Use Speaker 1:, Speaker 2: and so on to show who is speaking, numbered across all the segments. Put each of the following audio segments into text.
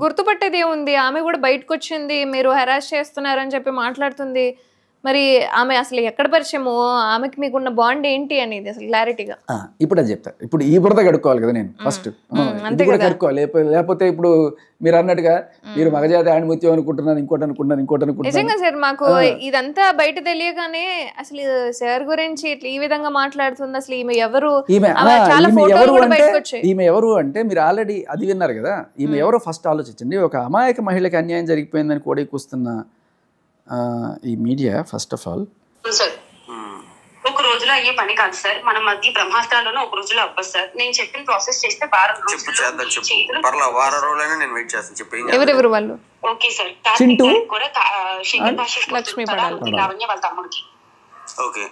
Speaker 1: గుర్తుపట్టేది ఏముంది? ఆమె కూడా బయటకొచ్చింది. మీరు హెరాస్ చేస్తున్నారని చెప్పి మాట్లాడుతుంది. మరి ఆమె అసలు ఎక్కడ పరిచయమో, ఆమెకి మీకున్న బాండ్ ఏంటి అనేది అసలు క్లారిటీగా.
Speaker 2: ఇప్పుడు అది చెప్తా. ఇప్పుడు ఈ బురద కడుక్కోవాలి కదా నేను ఫస్ట్. ఇది కూడా కడుక్కోవాలి. లేకపోతే ఇప్పుడు మీరు అన్నట్టుగా మీరు మగజాతి ఆణిముత్యం అనుకుంటున్నాను, ఇంకోటి అనుకుంటున్నాను.
Speaker 1: నిజంగా సార్, మాకు ఇదంతా బయట తెలియగానే అసలు సార్ గురించి ఇట్లా ఈ విధంగా మాట్లాడుతుంది, అసలు ఈమె ఎవరు, చాలా ఫోటోలు కూడా బయటకు వచ్చాయి.
Speaker 2: ఈమె ఎవరు అంటే మీరు ఆల్రెడీ అది విన్నారు కదా. ఈమె ఎవరో ఫస్ట్ ఆలోచించండి. ఒక అమాయక మహిళకి అన్యాయం జరిగిపోయిందని కూడా కూస్తున్న ఈ మీడియా ఫస్ట్ ఆఫ్ ఆల్
Speaker 3: ఒక రోజులో అయ్యే పని కాదు సార్. మన మధ్య బ్రహ్మాస్త్రాల్లోనే ఒక రోజులో అవ్వదు సార్. నేను చెప్పిన ప్రాసెస్ చేస్తే వారం
Speaker 4: రోజులైనా నేను వెయిట్ చేస్తాను. చెప్పి
Speaker 1: ఎవరెవరు వాళ్ళు?
Speaker 3: Okay sir.
Speaker 2: చింటూ
Speaker 3: కూడా
Speaker 1: లక్ష్మీ
Speaker 3: లావణ్య వాళ్ళ తమ్ముడికి.
Speaker 4: ఓకే.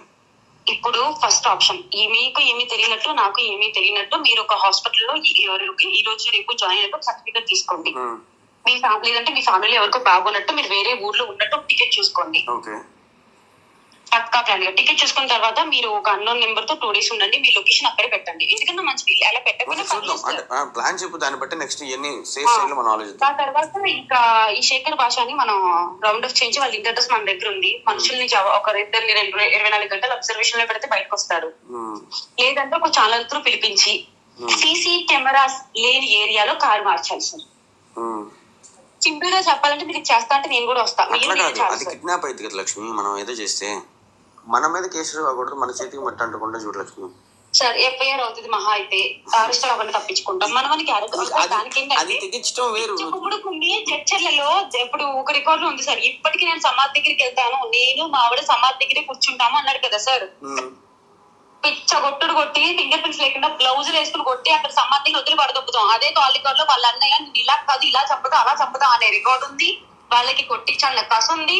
Speaker 3: ఇప్పుడు ఫస్ట్ ఆప్షన్, మీకు ఏమీ తెలియనట్టు నాకు ఏమీ తెలియనట్టు మీరు ఒక హాస్పిటల్లో ఈ రోజు రేపు జాయిన్ అయినట్టు సర్టిఫికేట్ తీసుకోండి. మీ ఫ్యామిలీ అంటే మీ ఫ్యామిలీలో ఎవరికో బాగున్నట్టు మీరు వేరే ఊర్లో ఉన్నట్టు టికెట్ చూసుకోండి. పక్కా ప్లాన్ గా టికెట్ చూసుకున్న తర్వాత మీరు ఒక అన్నోన్ నెంబర్ తో 2 days ఉండండి. మీ లొకేషన్ అక్కడే పెట్టండి. ఎందుకంటే మంచిది అలా పెట్టకపోతే
Speaker 4: ప్లాన్ చెప్పు. దాన్ని బట్టి నెక్స్ట్ ఇవన్నీ సేఫ్ సైడ్ లో మనం ఆలోచిద్దాం.
Speaker 3: దాని తర్వాత ఇంకా ఈ శేఖర్ భాషని మనం రౌండ్ ఆఫ్ చేయించి వాళ్ళ ఇంటి అడ్రస్ మన దగ్గర ఉంది. మనుషుల్ని ఒక 24 గంటలు అబ్జర్వేషన్ లో పెడితే బయటకు వస్తారు. లేదంటే ఒక ఛానల్ త్రూ పిలిపించి సీసీ కెమెరాస్ లేని ఏరియాలో కారు మార్చాలి సార్. సింపుల్ గా చెప్పాలంటే మీరు చేస్తా అంటే నేను కూడా వస్తాను.
Speaker 4: అది కిడ్నాప్ అయింది కదా లక్ష్మి. మనం ఏదో చేస్తే మన మీద కేసులు కాకూడదు, మన చేతికి మట్టి అంటకుండా చూడు లక్ష్మి.
Speaker 3: సార్ ఎఫ్ఐఆర్ అవుతుంది మహా అయితే, అరెస్ట్ అవ్వకుండా తప్పించుకుంటాం. మనకి చర్చలలో ఇప్పుడు ఒక రికార్డు ఉంది సార్. ఇప్పటికీ నేను సమాధి దగ్గరికి వెళ్తాను, నేను మా ఆవిడ సమాధి దగ్గరే కూర్చుంటాము అన్నాడు కదా సార్. పిచ్చ కొట్టుడు కొట్టి ఫింగర్ ప్రింట్స్ లేకుండా బ్లౌజులు వేసుకుని కొట్టి అక్కడ సమాధిని వదిలి పడదొప్పుతాం. అదే కాల్ రికార్డ్ లో వాళ్ళ అన్నయ్య ఇలా కాదు ఇలా చంపుతాం అలా చంపుతాం అనే రికార్డు ఉంది. వాళ్ళకి కొట్టించాలన్న కసు ఉంది.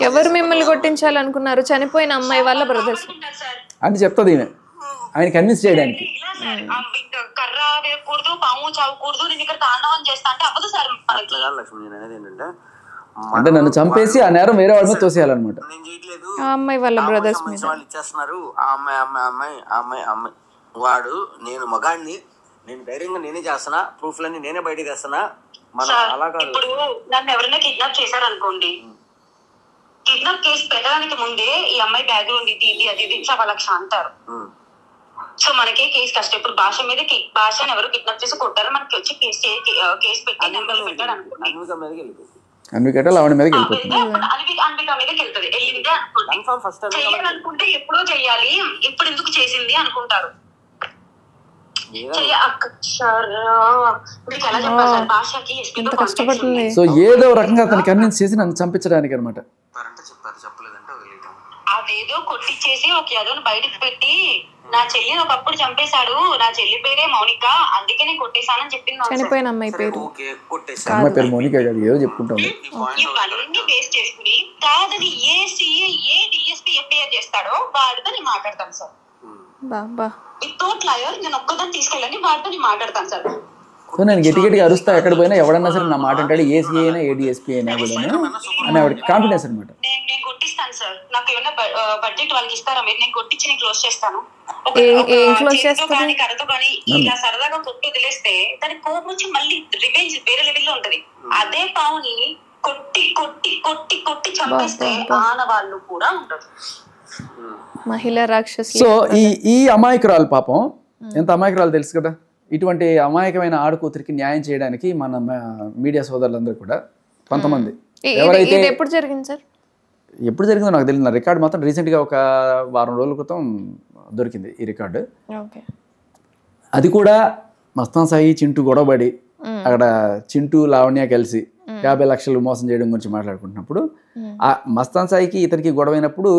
Speaker 1: ఎవరు మిమ్మల్ని కొట్టించాలనుకున్నారు? చనిపోయిన అమ్మాయి వాళ్ళ బ్రదర్స్
Speaker 2: అని చెప్తుంది ఆయన కన్విన్స్ చేయడానికి.
Speaker 3: కర్ర వేయకూడదు, పాము చావకూడదు, నేను ఇక్కడ తాండవం చేస్తా అంటే అవ్వదు సార్.
Speaker 4: అట్లా కాదు లక్ష్మి, నేను అనేది ఏంటంటే
Speaker 2: అంటే నన్ను చంపేసి ఆ నేరం వేరే వాళ్ళ మీద తోసేయాలన్నమాట.
Speaker 4: నేను చేయట్లేదు,
Speaker 1: ఆ అమ్మాయి వాళ్ళ బ్రదర్స్ మీద
Speaker 4: వాళ్ళు ఇచ్చేస్తున్నారు. ఆ అమ్మాయి వాడు నేను మగాడిని, నేను ధైర్యంగా నేనే చేస్తున్నా, ప్రూఫ్లన్నీ నేనే బయటకు తెస్తున్నా. మనం అలా కాదు.
Speaker 3: ఇప్పుడు నన్ను ఎవరైనా కిడ్నాప్ చేశారు అనుకోండి, కిడ్నాప్ కేసు పెట్టడానికి ముందే ఈ అమ్మాయి బ్యాక్గ్రౌండ్ ఇది అది 1,00,000 అంటారు. సో మనకే కేసు కష్టం. ఇప్పుడు భాష మీద భాషను ఎవరు కిడ్నాప్ చేసి కొట్టారో మనకి వచ్చి కేసు పెట్టి నెంబర్లు పెట్టాడు అనుకోండి,
Speaker 2: అన్వికట లావణ్య మీదకి వెళ్ళిపోతుంది.
Speaker 3: అన్విక మీదకి వెళ్తుంది. వెళ్ళింది అనుకోండి, చెయ్యాలనుకుంటే ఎప్పుడో చెయ్యాలి, ఇప్పుడు ఎందుకు చేసింది అనుకుంటారు.
Speaker 2: సో ఏదో రకంగా అతను కన్విన్స్ చేసి నన్ను చంపించడానికి అనమాట.
Speaker 3: అదేదో కొట్టించేసి ఒక యాదవ్ని బయటకు పెట్టి నా చెల్లిని ఒకప్పుడు చంపేశాడు, నా చెల్లి పేరే మౌనిక, అందుకే నేను కొట్టేశానని చెప్పింది.
Speaker 1: చనిపోయిన అమ్మాయి పేరు
Speaker 2: అమ్మాయి పేరు మౌనిక కాదు, ఏదో చెప్పుకుంటాం.
Speaker 3: ఇవన్నీ బేస్ చేసుకుని కాదని ఏ సిఏ ఏ డిఎస్పీ ఎఫ్ఐఆర్ చేస్తాడో వాడితో నేను మాట్లాడతాను సార్. వితౌట్ లాయర్ నేను ఒక్కదాన్ని తీసుకెళ్ళండి, వాడితో నేను మాట్లాడతాను సార్.
Speaker 2: సో నేను గట్టిగా అరుస్తా ఎక్కడ పోయినా, ఎవడన్నా సరే నా మాట అంటాడు, ఏసీ అయినా ఏడిఎస్పీ అయినా కూడా అని ఆవిడకి కాన్ఫిడెన్స్ అనమాట.
Speaker 3: నేను కొట్టిస్తాను సార్, నాకు ఏమైనా బడ్జెట్ వాళ్ళకి ఇస్తారా మీరు? నేను కొట్టించి నేను క్లోజ్ చేస్తాను. కరతో కానీ ఇలా సరదాగా కొట్టి వదిలేస్తే దానికి కోపం వచ్చి మళ్ళీ రివెంజ్ వేరే లెవెల్లో ఉంటది. అదే పావుని కొట్టి కొట్టి కొట్టి కొట్టి చంపేస్తే ఆనవాళ్ళు కూడా ఉండదు.
Speaker 1: మహిళా రాక్షసి.
Speaker 2: సో ఈ అమాయకురాలు పాపం ఎంత అమాయకురాలు తెలుసు కదా. ఇటువంటి అమాయకమైన ఆడకూతురికి న్యాయం చేయడానికి మన మీడియా సోదరులందరూ కూడా కొంతమంది ఎవరైతే
Speaker 1: ఎప్పుడు జరిగింది సార్?
Speaker 2: ఎప్పుడు జరిగిందో నాకు తెలియదు. నా రికార్డు మాత్రం రీసెంట్గా ఒక వారం రోజుల క్రితం దొరికింది ఈ రికార్డు. అది కూడా మస్తాన్ సాయి చింటూ గొడవబడి అక్కడ చింటూ లావణ్య కలిసి 50 లక్షలు మోసం చేయడం గురించి మాట్లాడుకుంటున్నప్పుడు ఆ మస్తాన్ సాయికి ఇతనికి గొడవైనప్పుడు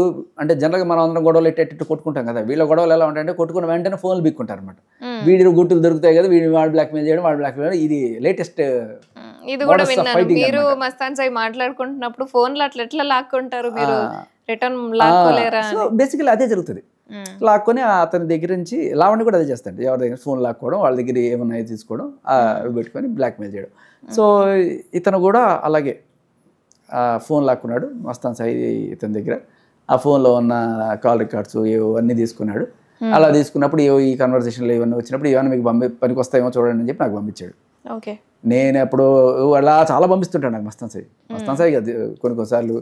Speaker 2: అంటే జనరల్గా మనం అందరం గొడవలు ఎట్టు కొట్టుకుంటాం కదా. వీళ్ళ గొడవలు ఎలా ఉంటాయంటే కొట్టుకున్న వెంటనే ఫోన్లు బిక్కుంటారు అనమాట. వీడి గుట్టులు దొరుకుతాయి కదా, వీడిని వాడు బ్లాక్మెయిల్ చేయడం, వాడు బ్లాక్మెయిల్ చేయడం. ఇది లేటెస్ట్.
Speaker 1: ఇది కూడా విన్నాను, మీరు మస్తాన్ సాయి మాట్లాడుకుంటున్నప్పుడు ఫోన్లు అట్లా ఎట్లా లాక్కుంటారు, మీరు రిటర్న్ లాక్కోలేరా?
Speaker 2: సో బేసికలీ అదే జరుగుతుంది. లాక్కొని అతని దగ్గర నుంచి లావణ్య కూడా అదే చేస్తాడు. ఎవరి దగ్గర ఫోన్ లాక్కోవడం, వాళ్ళ దగ్గర ఏమన్నా తీసుకోవడం, పెట్టుకొని బ్లాక్మెయిల్ చేయడం. సో ఇతను కూడా అలాగే ఫోన్ లాక్కున్నాడు మస్తాన్ సాయి ఇతని దగ్గర. ఆ ఫోన్లో ఉన్న కాల్ రికార్డ్స్ అన్నీ తీసుకున్నాడు. అలా తీసుకున్నప్పుడు ఈ కన్వర్సేషన్లో ఇవన్నీ వచ్చినప్పుడు ఏమైనా మీకు పనికి వస్తాయేమో చూడండి అని చెప్పి నాకు పంపించాడు.
Speaker 1: ఓకే.
Speaker 2: నేను ఎప్పుడు అలా చాలా పంపిస్తుంటాను నాకు మస్తాన్ సాయి కదా కొన్నిసార్లు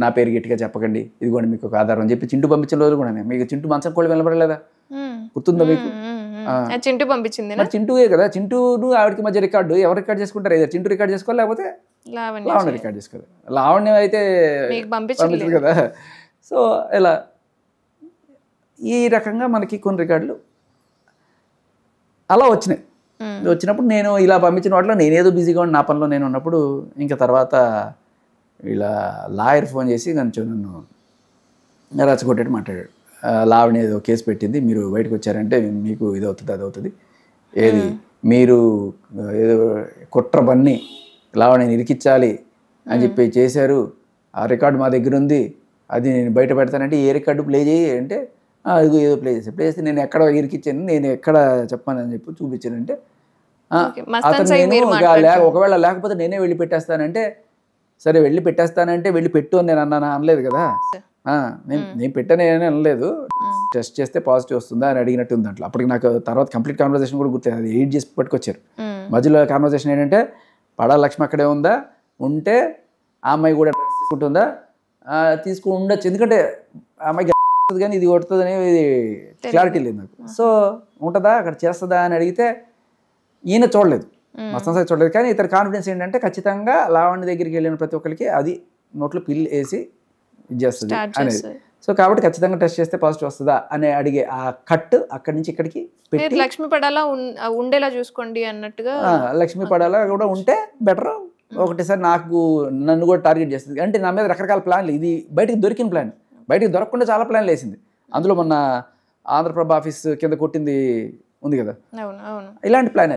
Speaker 2: నా పేరు గట్టిగా చెప్పకండి, ఇదిగోండి మీకు ఒక ఆధారం అని చెప్పి చింటూ పంపించిన రోజులు కూడా మీకు చింటూ మంచం కోళ్ళు వినపడలేదా, గుర్తుందా మీకు?
Speaker 1: చింటూ పంపించింది.
Speaker 2: మరి చింటూయే కదా, చింటూను ఆవిడకి మధ్య రికార్డు ఎవరు రికార్డ్ చేసుకుంటారు? ఏదో చింటూ రికార్డ్ చేసుకోవాలి, లేకపోతే లావణ్య రికార్డ్ చేసుకోవాలి. లావణ్యం అయితే పంపించదు కదా. సో ఇలా ఈ రకంగా మనకి కొన్ని రికార్డులు అలా వచ్చినాయి. వచ్చినప్పుడు నేను ఇలా పంపించిన వాటిలో నేనేదో బిజీగా ఉండి నా పనిలో నేను ఉన్నప్పుడు ఇంకా తర్వాత ఇలా లాయర్ ఫోన్ చేసి కొంచెం నన్ను రచ్చగొట్టేట్టు మాట్లాడాడు. లావణ్య ఏదో కేసు పెట్టింది, మీరు బయటకు వచ్చారంటే మీకు ఇది అవుతుంది అది అవుతుంది, ఏది మీరు ఏదో కుట్ర బన్ని లావణ్యని ఇరికించాలి అని చెప్పి చేశారు, ఆ రికార్డు మా దగ్గర ఉంది, అది నేను బయట పెడతానంటే ఏ రికార్డు ప్లే చేయి అంటే అది ఏదో ప్లే చేస్తే నేను ఎక్కడ ఇరికిచ్చాను, నేను ఎక్కడ చెప్పానని చెప్పి చూపించానంటే అతను నేను ఒకవేళ లేకపోతే నేనే వెళ్ళి పెట్టేస్తానంటే సరే వెళ్ళి పెట్టేస్తానంటే వెళ్ళి పెట్టు అని నేను అనలేదు కదా, నేను పెట్టాను ఏమీ అనలేదు, టెస్ట్ చేస్తే పాజిటివ్ వస్తుందా అని అడిగినట్టు ఉంది దాంట్లో. అప్పటికి నాకు తర్వాత కంప్లీట్ కాన్వర్సేషన్ కూడా గుర్తుంది, అది ఎడిట్ చేసి పట్టుకొచ్చారు. మధ్యలో కాన్వర్సేషన్ ఏంటంటే పడా లక్ష్మి అక్కడే ఉందా, ఉంటే ఆ అమ్మాయి కూడా తీసుకుంటుందా, తీసుకుని ఉండొచ్చు, ఎందుకంటే ఆ అమ్మాయికి కానీ ఇది కొడుతుంది అనేది క్లారిటీ లేదు నాకు. సో ఉంటుందా అక్కడ చేస్తుందా అని అడిగితే ఈయన చూడలేదు, మస్తాన్ సాయి చూడలేదు. కానీ ఇతర కాన్ఫిడెన్స్ ఏంటంటే ఖచ్చితంగా లావణ్య దగ్గరికి వెళ్ళిన ప్రతి ఒక్కరికి అది నోట్లో పిల్ వేసి ఇది చేస్తుంది అనేది. సో కాబట్టి ఖచ్చితంగా టెస్ట్ చేస్తే పాజిటివ్ వస్తుందా అని అడిగే ఆ కట్ అక్కడి నుంచి ఇక్కడికి పెట్టి
Speaker 1: లక్ష్మి పడాలా ఉండేలా చూసుకోండి అన్నట్టుగా,
Speaker 2: లక్ష్మి పడాలా కూడా ఉంటే బెటర్. ఒకటేసారి నన్ను కూడా టార్గెట్ చేస్తుంది అంటే నా మీద రకరకాల ప్లాన్లు, ఇది బయటకు దొరికిన ప్లాన్, బయటకు దొరకకుండా చాలా ప్లాన్లు వేసింది. అందులో మొన్న ఆంధ్రప్రభ ఆఫీస్ కింద కొట్టింది ఉంది కదా, ఇలాంటి ప్లాన్